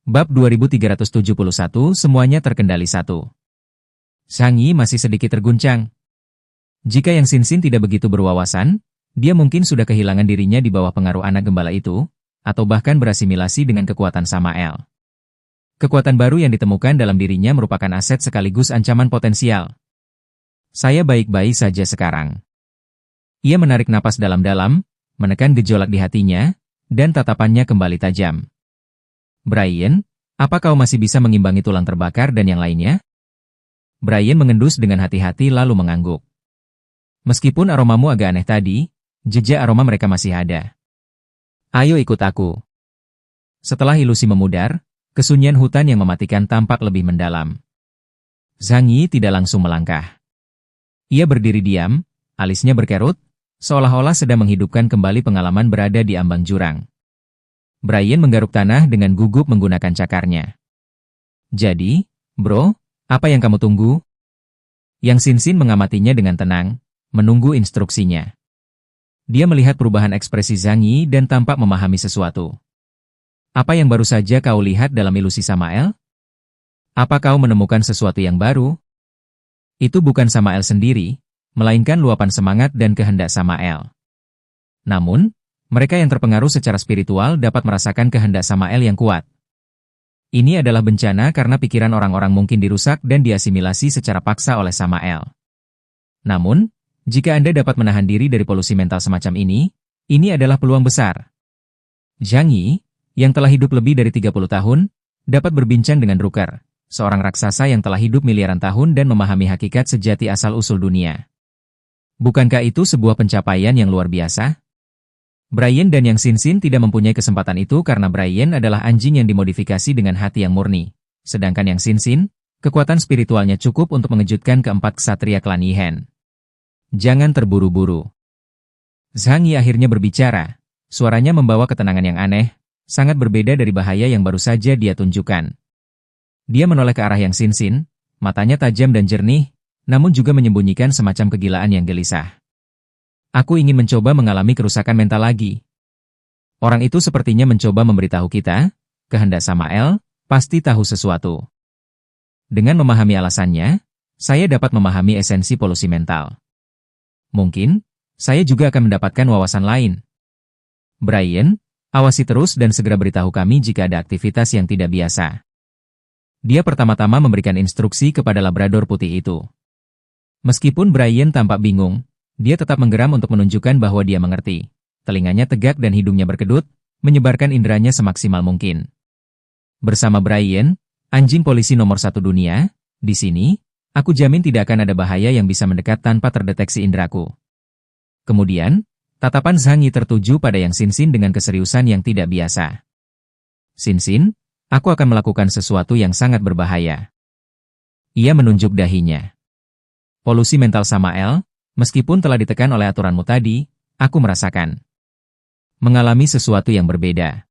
Bab 2371 semuanya terkendali satu. Zhang Yi masih sedikit terguncang. Jika Yang Xinxin tidak begitu berwawasan, dia mungkin sudah kehilangan dirinya di bawah pengaruh anak gembala itu, atau bahkan berasimilasi dengan kekuatan Samael. Kekuatan baru yang ditemukan dalam dirinya merupakan aset sekaligus ancaman potensial. Saya baik-baik saja sekarang. Ia menarik napas dalam-dalam, menekan gejolak di hatinya, dan tatapannya kembali tajam. Brian, apa kau masih bisa mengimbangi tulang terbakar dan yang lainnya? Brian mengendus dengan hati-hati lalu mengangguk. Meskipun aromamu agak aneh tadi, jejak aroma mereka masih ada. Ayo ikut aku. Setelah ilusi memudar, kesunyian hutan yang mematikan tampak lebih mendalam. Zhang Yi tidak langsung melangkah. Ia berdiri diam, alisnya berkerut, seolah-olah sedang menghidupkan kembali pengalaman berada di ambang jurang. Brian menggaruk tanah dengan gugup menggunakan cakarnya. Jadi, bro, apa yang kamu tunggu? Yang Xinxin mengamatinya dengan tenang, menunggu instruksinya. Dia melihat perubahan ekspresi Zhang Yi dan tampak memahami sesuatu. Apa yang baru saja kau lihat dalam ilusi Samael? Apa kau menemukan sesuatu yang baru? Itu bukan Samael sendiri, melainkan luapan semangat dan kehendak Samael. Namun, mereka yang terpengaruh secara spiritual dapat merasakan kehendak Samael yang kuat. Ini adalah bencana karena pikiran orang-orang mungkin dirusak dan diasimilasi secara paksa oleh Samael. Namun, jika Anda dapat menahan diri dari polusi mental semacam ini adalah peluang besar. Zhang Yi, yang telah hidup lebih dari 30 tahun, dapat berbincang dengan Drucker, seorang raksasa yang telah hidup miliaran tahun dan memahami hakikat sejati asal-usul dunia. Bukankah itu sebuah pencapaian yang luar biasa? Brian dan Yang Xinxin tidak mempunyai kesempatan itu karena Brian adalah anjing yang dimodifikasi dengan hati yang murni. Sedangkan Yang Xinxin, kekuatan spiritualnya cukup untuk mengejutkan keempat ksatria klan Yihen. Jangan terburu-buru. Zhang Yi akhirnya berbicara. Suaranya membawa ketenangan yang aneh, sangat berbeda dari bahaya yang baru saja dia tunjukkan. Dia menoleh ke arah Yang Xinxin, matanya tajam dan jernih, namun juga menyembunyikan semacam kegilaan yang gelisah. Aku ingin mencoba mengalami kerusakan mental lagi. Orang itu sepertinya mencoba memberitahu kita, kehendak Samael, pasti tahu sesuatu. Dengan memahami alasannya, saya dapat memahami esensi polusi mental. Mungkin, saya juga akan mendapatkan wawasan lain. Brian, awasi terus dan segera beritahu kami jika ada aktivitas yang tidak biasa. Dia pertama-tama memberikan instruksi kepada Labrador putih itu. Meskipun Brian tampak bingung, dia tetap menggeram untuk menunjukkan bahwa dia mengerti. Telinganya tegak dan hidungnya berkedut, menyebarkan inderanya semaksimal mungkin. Bersama Brian, anjing polisi nomor 1 dunia, di sini, aku jamin tidak akan ada bahaya yang bisa mendekat tanpa terdeteksi inderaku. Kemudian, tatapan Zhang Yi tertuju pada Yang Xinxin dengan keseriusan yang tidak biasa. Xinxin, aku akan melakukan sesuatu yang sangat berbahaya. Ia menunjuk dahinya. Polusi mental Samael, meskipun telah ditekan oleh aturanmu tadi, aku merasakan mengalami sesuatu yang berbeda.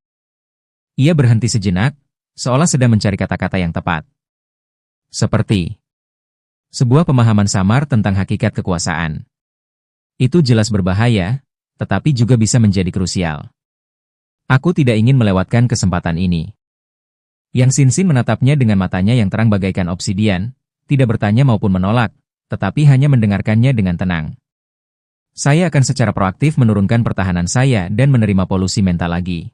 Ia berhenti sejenak, seolah sedang mencari kata-kata yang tepat. Seperti sebuah pemahaman samar tentang hakikat kekuasaan. Itu jelas berbahaya, tetapi juga bisa menjadi krusial. Aku tidak ingin melewatkan kesempatan ini. Yang Xinxin menatapnya dengan matanya yang terang bagaikan obsidian, tidak bertanya maupun menolak, tetapi hanya mendengarkannya dengan tenang. Saya akan secara proaktif menurunkan pertahanan saya dan menerima polusi mental lagi.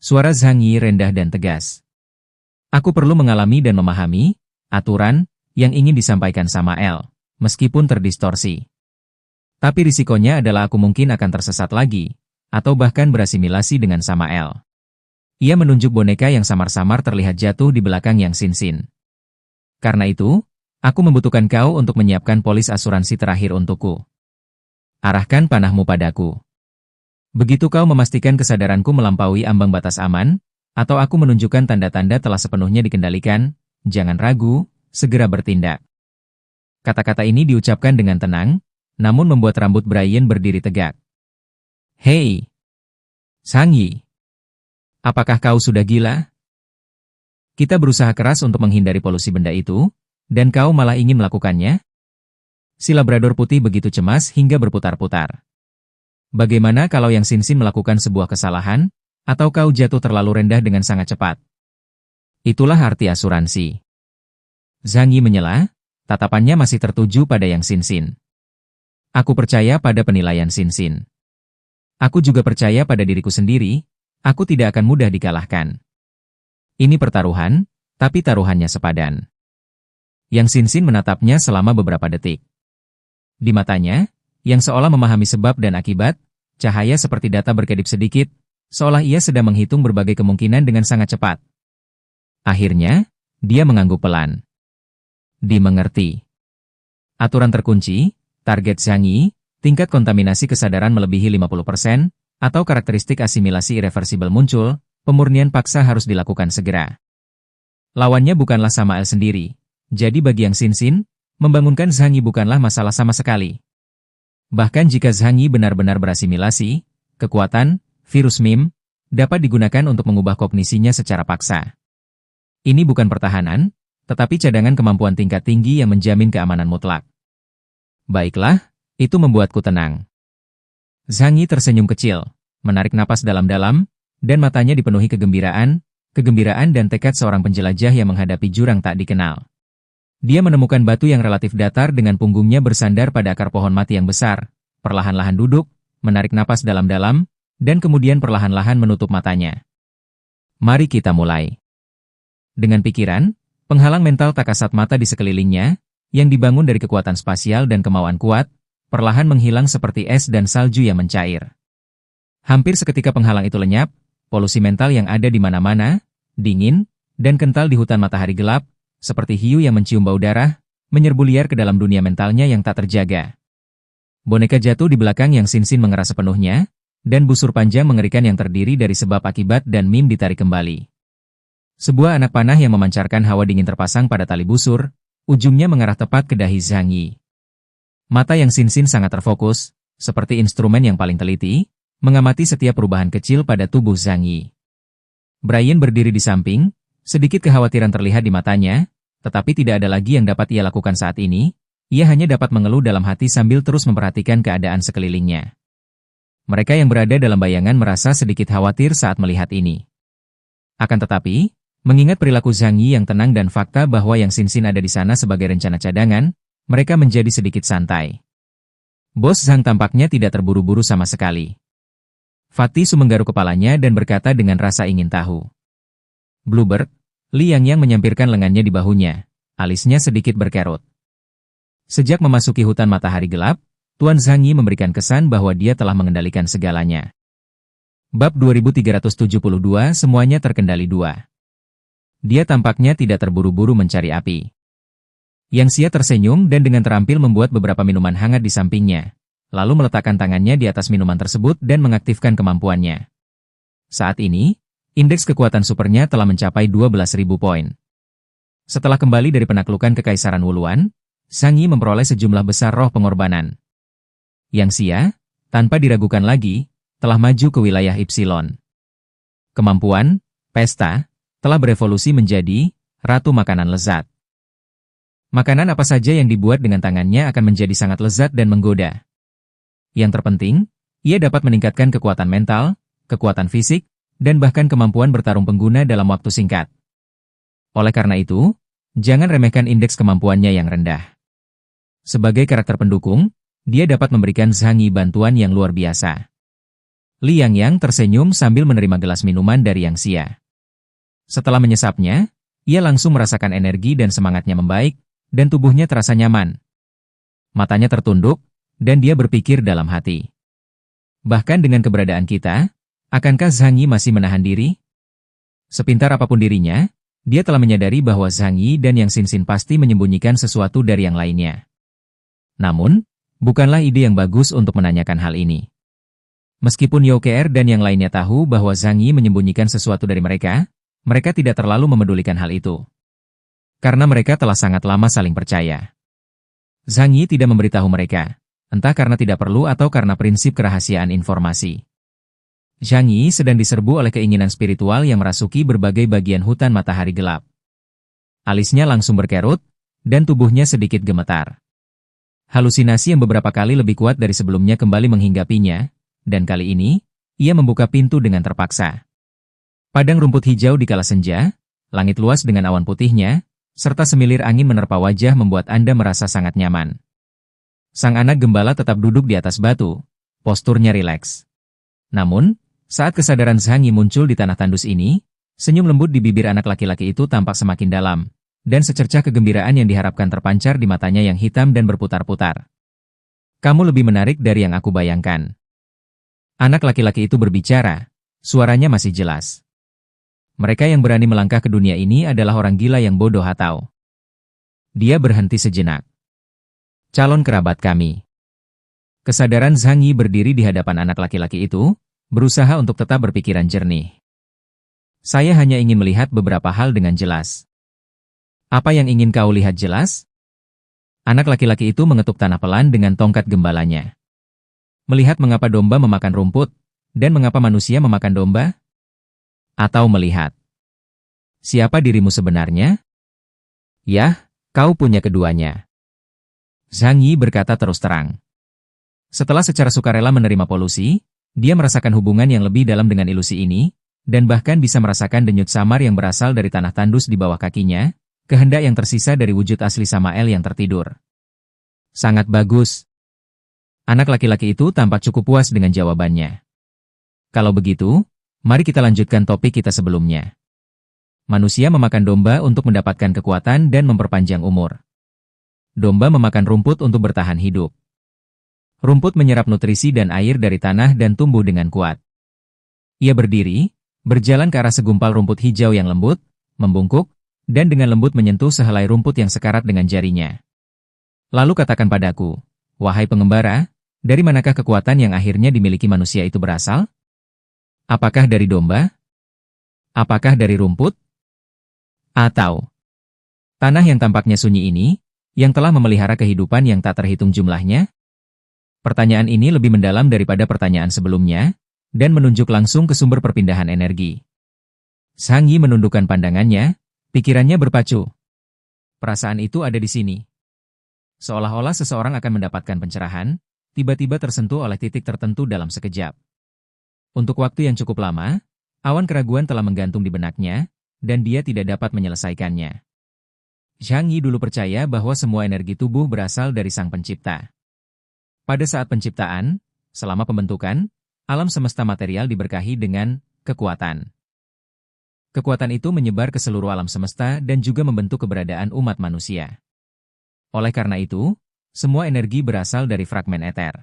Suara Zhang Yi rendah dan tegas. Aku perlu mengalami dan memahami aturan yang ingin disampaikan Samael, meskipun terdistorsi. Tapi risikonya adalah aku mungkin akan tersesat lagi, atau bahkan berasimilasi dengan Samael. Ia menunjuk boneka yang samar-samar terlihat jatuh di belakang Yang Xinxin. Karena itu, aku membutuhkan kau untuk menyiapkan polis asuransi terakhir untukku. Arahkan panahmu padaku. Begitu kau memastikan kesadaranku melampaui ambang batas aman, atau aku menunjukkan tanda-tanda telah sepenuhnya dikendalikan, jangan ragu, segera bertindak. Kata-kata ini diucapkan dengan tenang, namun membuat rambut Brian berdiri tegak. Hei! Zhang Yi! Apakah kau sudah gila? Kita berusaha keras untuk menghindari polusi benda itu, dan kau malah ingin melakukannya? Si Labrador putih begitu cemas hingga berputar-putar. Bagaimana kalau Yang Xinxin melakukan sebuah kesalahan, atau kau jatuh terlalu rendah dengan sangat cepat? Itulah arti asuransi. Zhang Yi menyela, tatapannya masih tertuju pada Yang Xinxin. Aku percaya pada penilaian Xinxin. Aku juga percaya pada diriku sendiri, aku tidak akan mudah dikalahkan. Ini pertaruhan, tapi taruhannya sepadan. Yang Xinxin menatapnya selama beberapa detik. Di matanya, yang seolah memahami sebab dan akibat, cahaya seperti data berkedip sedikit, seolah ia sedang menghitung berbagai kemungkinan dengan sangat cepat. Akhirnya, dia mengangguk pelan. Dimengerti. Aturan terkunci, target Zhang Yi, tingkat kontaminasi kesadaran melebihi 50%, atau karakteristik asimilasi irreversibel muncul, pemurnian paksa harus dilakukan segera. Lawannya bukanlah Samael sendiri, jadi bagi Yang Xinxin, membangunkan Zhang Yi bukanlah masalah sama sekali. Bahkan jika Zhang Yi benar-benar berasimilasi, kekuatan, virus MIM, dapat digunakan untuk mengubah kognisinya secara paksa. Ini bukan pertahanan, tetapi cadangan kemampuan tingkat tinggi yang menjamin keamanan mutlak. Baiklah, itu membuatku tenang. Zhang Yi tersenyum kecil, menarik napas dalam-dalam, dan matanya dipenuhi kegembiraan dan tekad seorang penjelajah yang menghadapi jurang tak dikenal. Dia menemukan batu yang relatif datar dengan punggungnya bersandar pada akar pohon mati yang besar, perlahan-lahan duduk, menarik napas dalam-dalam, dan kemudian perlahan-lahan menutup matanya. Mari kita mulai. Dengan pikiran, penghalang mental tak kasat mata di sekelilingnya, yang dibangun dari kekuatan spasial dan kemauan kuat, perlahan menghilang seperti es dan salju yang mencair. Hampir seketika penghalang itu lenyap, polusi mental yang ada di mana-mana, dingin, dan kental di hutan matahari gelap, seperti hiu yang mencium bau darah, menyerbu liar ke dalam dunia mentalnya yang tak terjaga. Boneka jatuh di belakang Yang Xinxin mengeras sepenuhnya, dan busur panjang mengerikan yang terdiri dari sebab akibat dan mim ditarik kembali. Sebuah anak panah yang memancarkan hawa dingin terpasang pada tali busur, ujungnya mengarah tepat ke dahi Zhang Yi. Mata Yang Xinxin sangat terfokus, seperti instrumen yang paling teliti, mengamati setiap perubahan kecil pada tubuh Zhang Yi. Brian berdiri di samping, sedikit kekhawatiran terlihat di matanya, tetapi tidak ada lagi yang dapat ia lakukan saat ini, ia hanya dapat mengeluh dalam hati sambil terus memperhatikan keadaan sekelilingnya. Mereka yang berada dalam bayangan merasa sedikit khawatir saat melihat ini. Akan tetapi, mengingat perilaku Zhang Yi yang tenang dan fakta bahwa Yang Xinxin ada di sana sebagai rencana cadangan, mereka menjadi sedikit santai. Bos Zhang tampaknya tidak terburu-buru sama sekali. Fatih Su menggaruk kepalanya dan berkata dengan rasa ingin tahu. Bluebird, Li Yangyang menyampirkan lengannya di bahunya, alisnya sedikit berkerut. Sejak memasuki hutan matahari gelap, Tuan Zhang Yi memberikan kesan bahwa dia telah mengendalikan segalanya. Bab 2372 semuanya terkendali 2. Dia tampaknya tidak terburu-buru mencari api. Yang Xia tersenyum dan dengan terampil membuat beberapa minuman hangat di sampingnya, lalu meletakkan tangannya di atas minuman tersebut dan mengaktifkan kemampuannya. Saat ini, indeks kekuatan supernya telah mencapai 12.000 poin. Setelah kembali dari penaklukan Kekaisaran Wuluan, Zhang Yi memperoleh sejumlah besar roh pengorbanan. Yang Xia, tanpa diragukan lagi, telah maju ke wilayah Ipsilon. Kemampuan, pesta, telah berevolusi menjadi Ratu Makanan Lezat. Makanan apa saja yang dibuat dengan tangannya akan menjadi sangat lezat dan menggoda. Yang terpenting, ia dapat meningkatkan kekuatan mental, kekuatan fisik, dan bahkan kemampuan bertarung pengguna dalam waktu singkat. Oleh karena itu, jangan remehkan indeks kemampuannya yang rendah. Sebagai karakter pendukung, dia dapat memberikan Zhang Yi bantuan yang luar biasa. Li Yangyang tersenyum sambil menerima gelas minuman dari Yang Xia. Setelah menyesapnya, ia langsung merasakan energi dan semangatnya membaik, dan tubuhnya terasa nyaman. Matanya tertunduk, dan dia berpikir dalam hati. Bahkan dengan keberadaan kita, akankah Zhang Yi masih menahan diri? Sepintar apapun dirinya, dia telah menyadari bahwa Zhang Yi dan Yang Xinxin pasti menyembunyikan sesuatu dari yang lainnya. Namun, bukanlah ide yang bagus untuk menanyakan hal ini. Meskipun Youker dan yang lainnya tahu bahwa Zhang Yi menyembunyikan sesuatu dari mereka tidak terlalu memedulikan hal itu. Karena mereka telah sangat lama saling percaya. Zhang Yi tidak memberitahu mereka, entah karena tidak perlu atau karena prinsip kerahasiaan informasi. Zhang Yi sedang diserbu oleh keinginan spiritual yang merasuki berbagai bagian hutan matahari gelap. Alisnya langsung berkerut, dan tubuhnya sedikit gemetar. Halusinasi yang beberapa kali lebih kuat dari sebelumnya kembali menghinggapinya, dan kali ini, ia membuka pintu dengan terpaksa. Padang rumput hijau di kala senja, langit luas dengan awan putihnya, serta semilir angin menerpa wajah membuat Anda merasa sangat nyaman. Sang anak gembala tetap duduk di atas batu, posturnya rileks. Namun, saat kesadaran Zhang Yi muncul di tanah tandus ini, senyum lembut di bibir anak laki-laki itu tampak semakin dalam, dan secercah kegembiraan yang diharapkan terpancar di matanya yang hitam dan berputar-putar. Kamu lebih menarik dari yang aku bayangkan. Anak laki-laki itu berbicara, suaranya masih jelas. Mereka yang berani melangkah ke dunia ini adalah orang gila yang bodoh atau. Dia berhenti sejenak. Calon kerabat kami. Kesadaran Zhang Yi berdiri di hadapan anak laki-laki itu, berusaha untuk tetap berpikiran jernih. Saya hanya ingin melihat beberapa hal dengan jelas. Apa yang ingin kau lihat jelas? Anak laki-laki itu mengetuk tanah pelan dengan tongkat gembalanya. Melihat mengapa domba memakan rumput, dan mengapa manusia memakan domba? Atau melihat siapa dirimu sebenarnya? Yah, kau punya keduanya. Zhang Yi berkata terus terang. Setelah secara sukarela menerima polusi, dia merasakan hubungan yang lebih dalam dengan ilusi ini, dan bahkan bisa merasakan denyut samar yang berasal dari tanah tandus di bawah kakinya, kehendak yang tersisa dari wujud asli Samael yang tertidur. Sangat bagus. Anak laki-laki itu tampak cukup puas dengan jawabannya. Kalau begitu, mari kita lanjutkan topik kita sebelumnya. Manusia memakan domba untuk mendapatkan kekuatan dan memperpanjang umur. Domba memakan rumput untuk bertahan hidup. Rumput menyerap nutrisi dan air dari tanah dan tumbuh dengan kuat. Ia berdiri, berjalan ke arah segumpal rumput hijau yang lembut, membungkuk, dan dengan lembut menyentuh sehelai rumput yang sekarat dengan jarinya. Lalu katakan padaku, wahai pengembara, dari manakah kekuatan yang akhirnya dimiliki manusia itu berasal? Apakah dari domba? Apakah dari rumput? Atau tanah yang tampaknya sunyi ini, yang telah memelihara kehidupan yang tak terhitung jumlahnya? Pertanyaan ini lebih mendalam daripada pertanyaan sebelumnya, dan menunjuk langsung ke sumber perpindahan energi. Zhang Yi menundukkan pandangannya, pikirannya berpacu. Perasaan itu ada di sini. Seolah-olah seseorang akan mendapatkan pencerahan, tiba-tiba tersentuh oleh titik tertentu dalam sekejap. Untuk waktu yang cukup lama, awan keraguan telah menggantung di benaknya, dan dia tidak dapat menyelesaikannya. Zhang Yi dulu percaya bahwa semua energi tubuh berasal dari Sang Pencipta. Pada saat penciptaan, selama pembentukan, alam semesta material diberkahi dengan kekuatan. Kekuatan itu menyebar ke seluruh alam semesta dan juga membentuk keberadaan umat manusia. Oleh karena itu, semua energi berasal dari fragmen eter.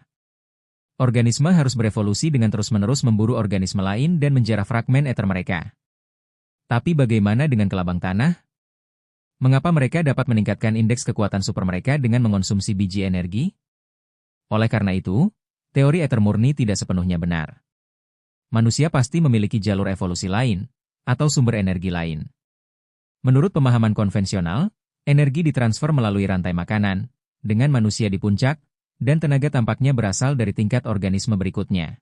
Organisme harus berevolusi dengan terus-menerus memburu organisme lain dan menjarah fragmen eter mereka. Tapi bagaimana dengan kelabang tanah? Mengapa mereka dapat meningkatkan indeks kekuatan super mereka dengan mengonsumsi biji energi? Oleh karena itu, teori eter murni tidak sepenuhnya benar. Manusia pasti memiliki jalur evolusi lain, atau sumber energi lain. Menurut pemahaman konvensional, energi ditransfer melalui rantai makanan, dengan manusia di puncak, dan tenaga tampaknya berasal dari tingkat organisme berikutnya.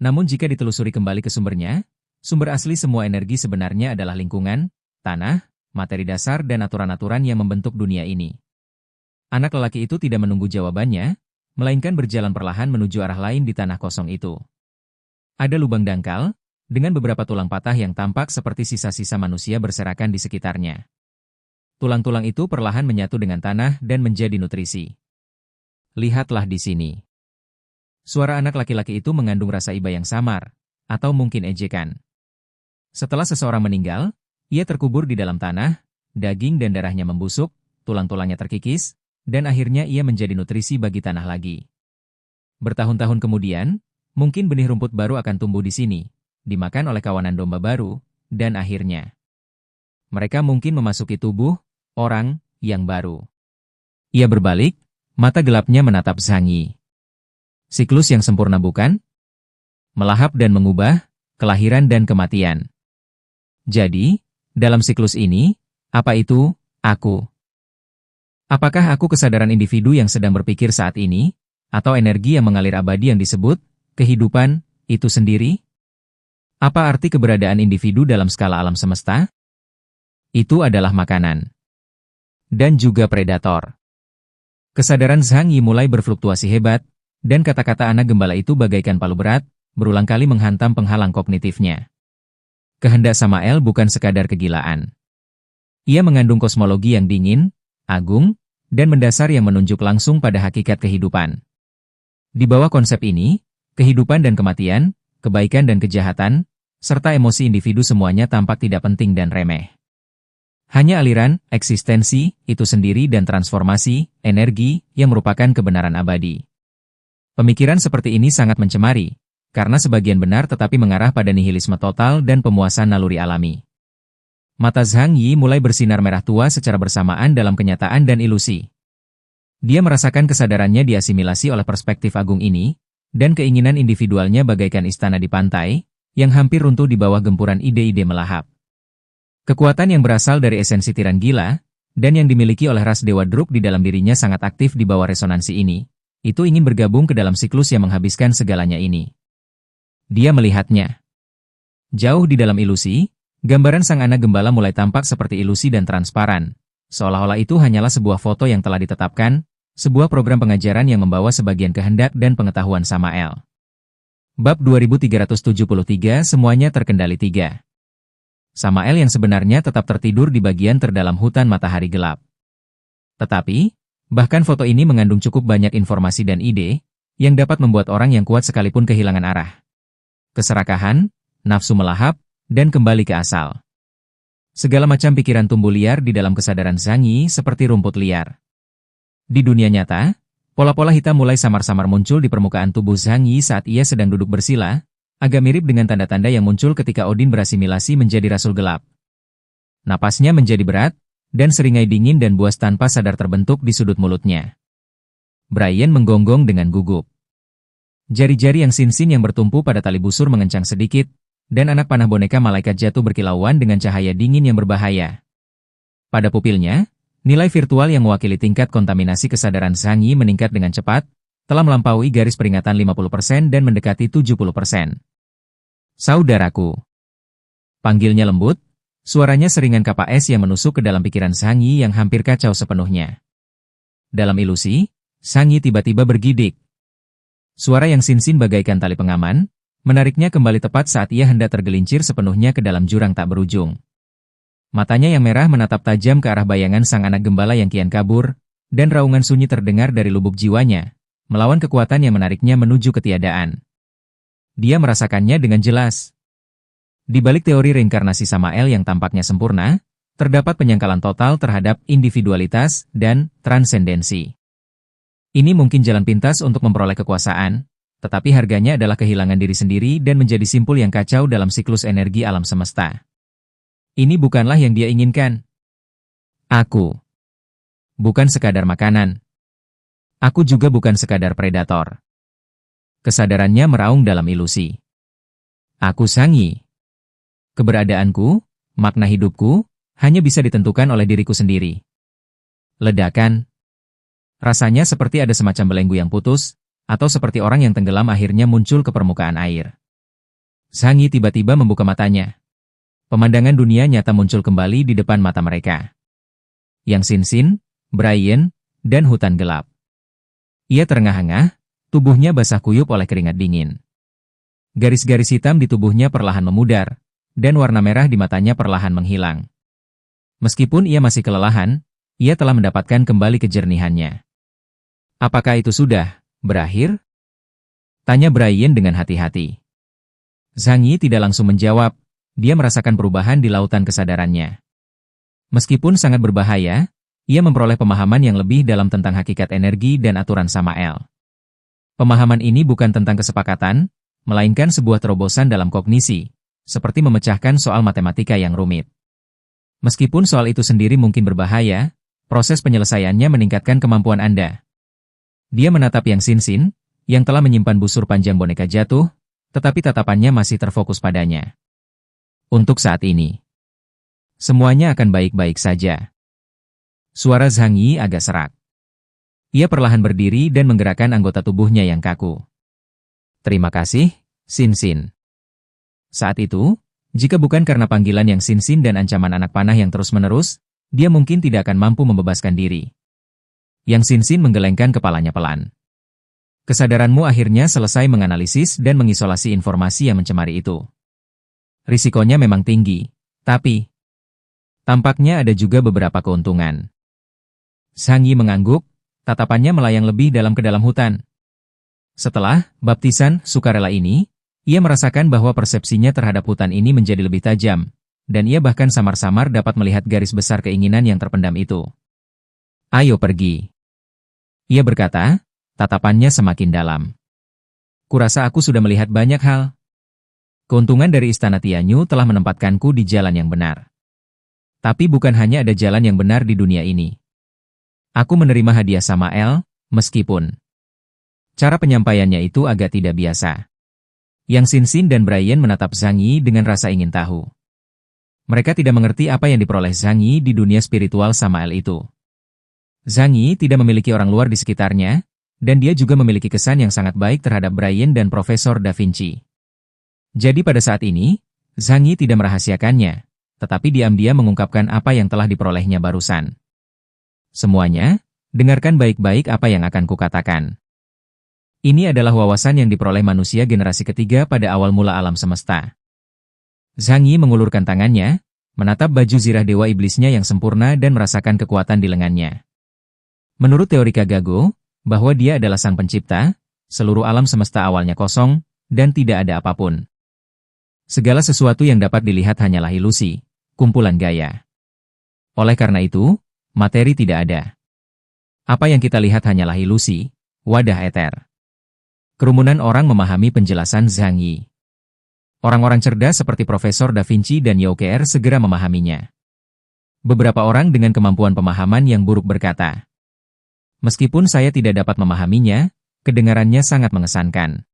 Namun jika ditelusuri kembali ke sumbernya, sumber asli semua energi sebenarnya adalah lingkungan, tanah, materi dasar dan aturan-aturan yang membentuk dunia ini. Anak lelaki itu tidak menunggu jawabannya, melainkan berjalan perlahan menuju arah lain di tanah kosong itu. Ada lubang dangkal, dengan beberapa tulang patah yang tampak seperti sisa-sisa manusia berserakan di sekitarnya. Tulang-tulang itu perlahan menyatu dengan tanah dan menjadi nutrisi. Lihatlah di sini. Suara anak laki-laki itu mengandung rasa iba yang samar, atau mungkin ejekan. Setelah seseorang meninggal, ia terkubur di dalam tanah, daging dan darahnya membusuk, tulang-tulangnya terkikis, dan akhirnya ia menjadi nutrisi bagi tanah lagi. Bertahun-tahun kemudian, mungkin benih rumput baru akan tumbuh di sini, dimakan oleh kawanan domba baru, dan akhirnya mereka mungkin memasuki tubuh orang yang baru. Ia berbalik, mata gelapnya menatap Zhang Yi. Siklus yang sempurna bukan? Melahap dan mengubah, kelahiran dan kematian. Jadi, dalam siklus ini, apa itu aku? Apakah aku kesadaran individu yang sedang berpikir saat ini, atau energi yang mengalir abadi yang disebut kehidupan itu sendiri? Apa arti keberadaan individu dalam skala alam semesta? Itu adalah makanan. Dan juga predator. Kesadaran Zhang Yi mulai berfluktuasi hebat, dan kata-kata anak gembala itu bagaikan palu berat, berulang kali menghantam penghalang kognitifnya. Kehendak Samael bukan sekadar kegilaan. Ia mengandung kosmologi yang dingin, agung, dan mendasar yang menunjuk langsung pada hakikat kehidupan. Di bawah konsep ini, kehidupan dan kematian, kebaikan dan kejahatan, serta emosi individu semuanya tampak tidak penting dan remeh. Hanya aliran, eksistensi, itu sendiri dan transformasi, energi, yang merupakan kebenaran abadi. Pemikiran seperti ini sangat mencemari, karena sebagian benar tetapi mengarah pada nihilisme total dan pemuasan naluri alami. Mata Zhang Yi mulai bersinar merah tua secara bersamaan dalam kenyataan dan ilusi. Dia merasakan kesadarannya diasimilasi oleh perspektif agung ini, dan keinginan individualnya bagaikan istana di pantai, yang hampir runtuh di bawah gempuran ide-ide melahap. Kekuatan yang berasal dari esensi tiran gila, dan yang dimiliki oleh ras Dewa Druk di dalam dirinya sangat aktif di bawah resonansi ini. Itu ingin bergabung ke dalam siklus yang menghabiskan segalanya ini. Dia melihatnya. Jauh di dalam ilusi, gambaran sang anak gembala mulai tampak seperti ilusi dan transparan. Seolah-olah itu hanyalah sebuah foto yang telah ditetapkan, sebuah program pengajaran yang membawa sebagian kehendak dan pengetahuan Samael. Bab 2373 semuanya terkendali 3. Samael yang sebenarnya tetap tertidur di bagian terdalam hutan matahari gelap. Tetapi, bahkan foto ini mengandung cukup banyak informasi dan ide, yang dapat membuat orang yang kuat sekalipun kehilangan arah. Keserakahan, nafsu melahap, dan kembali ke asal. Segala macam pikiran tumbuh liar di dalam kesadaran Zhang Yi seperti rumput liar. Di dunia nyata, pola-pola hitam mulai samar-samar muncul di permukaan tubuh Zhang Yi saat ia sedang duduk bersila, agak mirip dengan tanda-tanda yang muncul ketika Odin berasimilasi menjadi rasul gelap. Napasnya menjadi berat, dan seringai dingin dan buas tanpa sadar terbentuk di sudut mulutnya. Brian menggonggong dengan gugup. Jari-jari yang sinsin yang bertumpu pada tali busur mengencang sedikit, dan anak panah boneka malaikat jatuh berkilauan dengan cahaya dingin yang berbahaya. Pada pupilnya, nilai virtual yang mewakili tingkat kontaminasi kesadaran Zhang Yi meningkat dengan cepat, telah melampaui garis peringatan 50% dan mendekati 70%. Saudaraku. Panggilnya lembut, suaranya seringan kapak es yang menusuk ke dalam pikiran Zhang Yi yang hampir kacau sepenuhnya. Dalam ilusi, Zhang Yi tiba-tiba bergidik. Suara yang sinsin bagaikan tali pengaman, menariknya kembali tepat saat ia hendak tergelincir sepenuhnya ke dalam jurang tak berujung. Matanya yang merah menatap tajam ke arah bayangan sang anak gembala yang kian kabur, dan raungan sunyi terdengar dari lubuk jiwanya, melawan kekuatan yang menariknya menuju ketiadaan. Dia merasakannya dengan jelas. Di balik teori reinkarnasi Samael yang tampaknya sempurna, terdapat penyangkalan total terhadap individualitas dan transendensi. Ini mungkin jalan pintas untuk memperoleh kekuasaan, tetapi harganya adalah kehilangan diri sendiri dan menjadi simpul yang kacau dalam siklus energi alam semesta. Ini bukanlah yang dia inginkan. Aku bukan sekadar makanan. Aku juga bukan sekadar predator. Kesadarannya meraung dalam ilusi. Aku Zhang Yi. Keberadaanku, makna hidupku, hanya bisa ditentukan oleh diriku sendiri. Ledakan. Rasanya seperti ada semacam belenggu yang putus, atau seperti orang yang tenggelam akhirnya muncul ke permukaan air. Zhang Yi tiba-tiba membuka matanya. Pemandangan dunia nyata muncul kembali di depan mata mereka. Yang Sinsin, Brian, dan hutan gelap. Ia terengah-engah, tubuhnya basah kuyup oleh keringat dingin. Garis-garis hitam di tubuhnya perlahan memudar, dan warna merah di matanya perlahan menghilang. Meskipun ia masih kelelahan, ia telah mendapatkan kembali kejernihannya. Apakah itu sudah berakhir? Tanya Brian dengan hati-hati. Zhang Yi tidak langsung menjawab, dia merasakan perubahan di lautan kesadarannya. Meskipun sangat berbahaya, ia memperoleh pemahaman yang lebih dalam tentang hakikat energi dan aturan Samael. Pemahaman ini bukan tentang kesepakatan, melainkan sebuah terobosan dalam kognisi, seperti memecahkan soal matematika yang rumit. Meskipun soal itu sendiri mungkin berbahaya, proses penyelesaiannya meningkatkan kemampuan Anda. Dia menatap Yang Sinsin, yang telah menyimpan busur panjang boneka jatuh, tetapi tatapannya masih terfokus padanya. Untuk saat ini, semuanya akan baik-baik saja. Suara Zhang Yi agak serak. Ia perlahan berdiri dan menggerakkan anggota tubuhnya yang kaku. Terima kasih, Sinsin. Saat itu, jika bukan karena panggilan Yang Sinsin dan ancaman anak panah yang terus-menerus, dia mungkin tidak akan mampu membebaskan diri. Yang Sinsin menggelengkan kepalanya pelan. Kesadaranmu akhirnya selesai menganalisis dan mengisolasi informasi yang mencemari itu. risikonya memang tinggi, tapi tampaknya ada juga beberapa keuntungan. Zhang Yi mengangguk, tatapannya melayang lebih dalam ke dalam hutan. Setelah baptisan sukarela ini, ia merasakan bahwa persepsinya terhadap hutan ini menjadi lebih tajam, dan ia bahkan samar-samar dapat melihat garis besar keinginan yang terpendam itu. Ayo pergi. Ia berkata, tatapannya semakin dalam. Kurasa aku sudah melihat banyak hal. Keuntungan dari Istana Tianyu telah menempatkanku di jalan yang benar. Tapi bukan hanya ada jalan yang benar di dunia ini. Aku menerima hadiah Samael, meskipun cara penyampaiannya itu agak tidak biasa. Yang Xin dan Brian menatap Zhang Yi dengan rasa ingin tahu. Mereka tidak mengerti apa yang diperoleh Zhang Yi di dunia spiritual Samael itu. Zhang Yi tidak memiliki orang luar di sekitarnya, dan dia juga memiliki kesan yang sangat baik terhadap Brian dan Profesor Da Vinci. Jadi pada saat ini, Zhang Yi tidak merahasiakannya, tetapi diam-diam mengungkapkan apa yang telah diperolehnya barusan. Semuanya, dengarkan baik-baik apa yang akan kukatakan. Ini adalah wawasan yang diperoleh manusia generasi ketiga pada awal mula alam semesta. Zhang Yi mengulurkan tangannya, menatap baju zirah dewa iblisnya yang sempurna dan merasakan kekuatan di lengannya. Menurut teori Kagago, bahwa dia adalah sang pencipta, seluruh alam semesta awalnya kosong, dan tidak ada apapun. Segala sesuatu yang dapat dilihat hanyalah ilusi, kumpulan gaya. Oleh karena itu, materi tidak ada. Apa yang kita lihat hanyalah ilusi, wadah eter. Kerumunan orang memahami penjelasan Zhang Yi. Orang-orang cerdas seperti Profesor Da Vinci dan Youker segera memahaminya. Beberapa orang dengan kemampuan pemahaman yang buruk berkata, meskipun saya tidak dapat memahaminya, kedengarannya sangat mengesankan.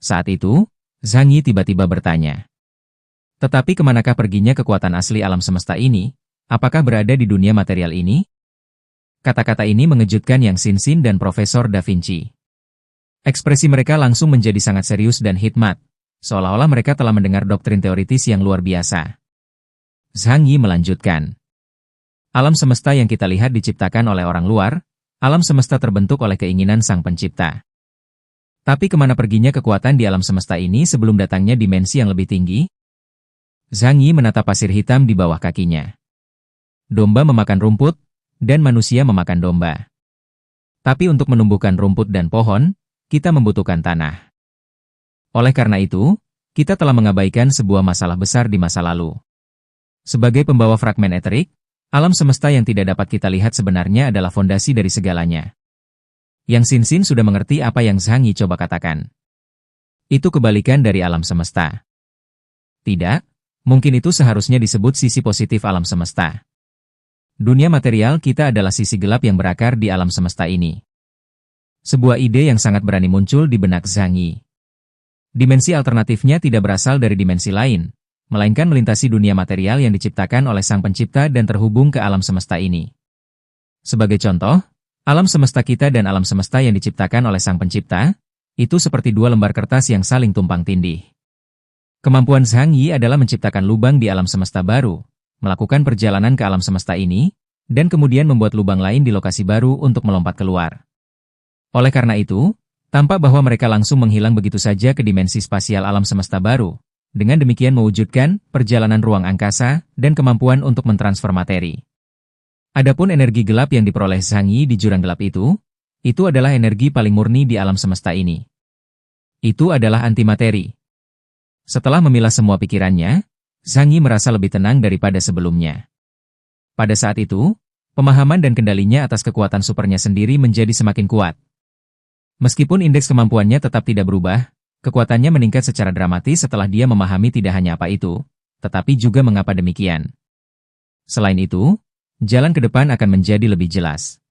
Saat itu, Zhang Yi tiba-tiba bertanya, tetapi kemanakah perginya kekuatan asli alam semesta ini? Apakah berada di dunia material ini? Kata-kata ini mengejutkan Yang Xin dan Profesor Da Vinci. Ekspresi mereka langsung menjadi sangat serius dan hikmat, seolah-olah mereka telah mendengar doktrin teoritis yang luar biasa. Zhang Yi melanjutkan, alam semesta yang kita lihat diciptakan oleh orang luar, alam semesta terbentuk oleh keinginan sang pencipta. Tapi kemana perginya kekuatan di alam semesta ini sebelum datangnya dimensi yang lebih tinggi? Zhang Yi menatap pasir hitam di bawah kakinya. Domba memakan rumput, dan manusia memakan domba. Tapi untuk menumbuhkan rumput dan pohon, kita membutuhkan tanah. Oleh karena itu, kita telah mengabaikan sebuah masalah besar di masa lalu. Sebagai pembawa fragmen eterik, alam semesta yang tidak dapat kita lihat sebenarnya adalah fondasi dari segalanya. Yang Xin sudah mengerti apa yang Zhang Yi coba katakan. Itu kebalikan dari alam semesta. Tidak, mungkin itu seharusnya disebut sisi positif alam semesta. Dunia material kita adalah sisi gelap yang berakar di alam semesta ini. Sebuah ide yang sangat berani muncul di benak Zhang Yi. Dimensi alternatifnya tidak berasal dari dimensi lain, melainkan melintasi dunia material yang diciptakan oleh sang pencipta dan terhubung ke alam semesta ini. Sebagai contoh, alam semesta kita dan alam semesta yang diciptakan oleh sang pencipta, itu seperti dua lembar kertas yang saling tumpang tindih. Kemampuan Zhang Yi adalah menciptakan lubang di alam semesta baru, melakukan perjalanan ke alam semesta ini, dan kemudian membuat lubang lain di lokasi baru untuk melompat keluar. Oleh karena itu, tampak bahwa mereka langsung menghilang begitu saja ke dimensi spasial alam semesta baru, dengan demikian mewujudkan perjalanan ruang angkasa dan kemampuan untuk mentransfer materi. Adapun energi gelap yang diperoleh Zhang Yi di jurang gelap itu adalah energi paling murni di alam semesta ini. Itu adalah antimateri. Setelah memilah semua pikirannya, Zhang Yi merasa lebih tenang daripada sebelumnya. Pada saat itu, pemahaman dan kendalinya atas kekuatan supernya sendiri menjadi semakin kuat. Meskipun indeks kemampuannya tetap tidak berubah, kekuatannya meningkat secara dramatis setelah dia memahami tidak hanya apa itu, tetapi juga mengapa demikian. Selain itu, jalan ke depan akan menjadi lebih jelas.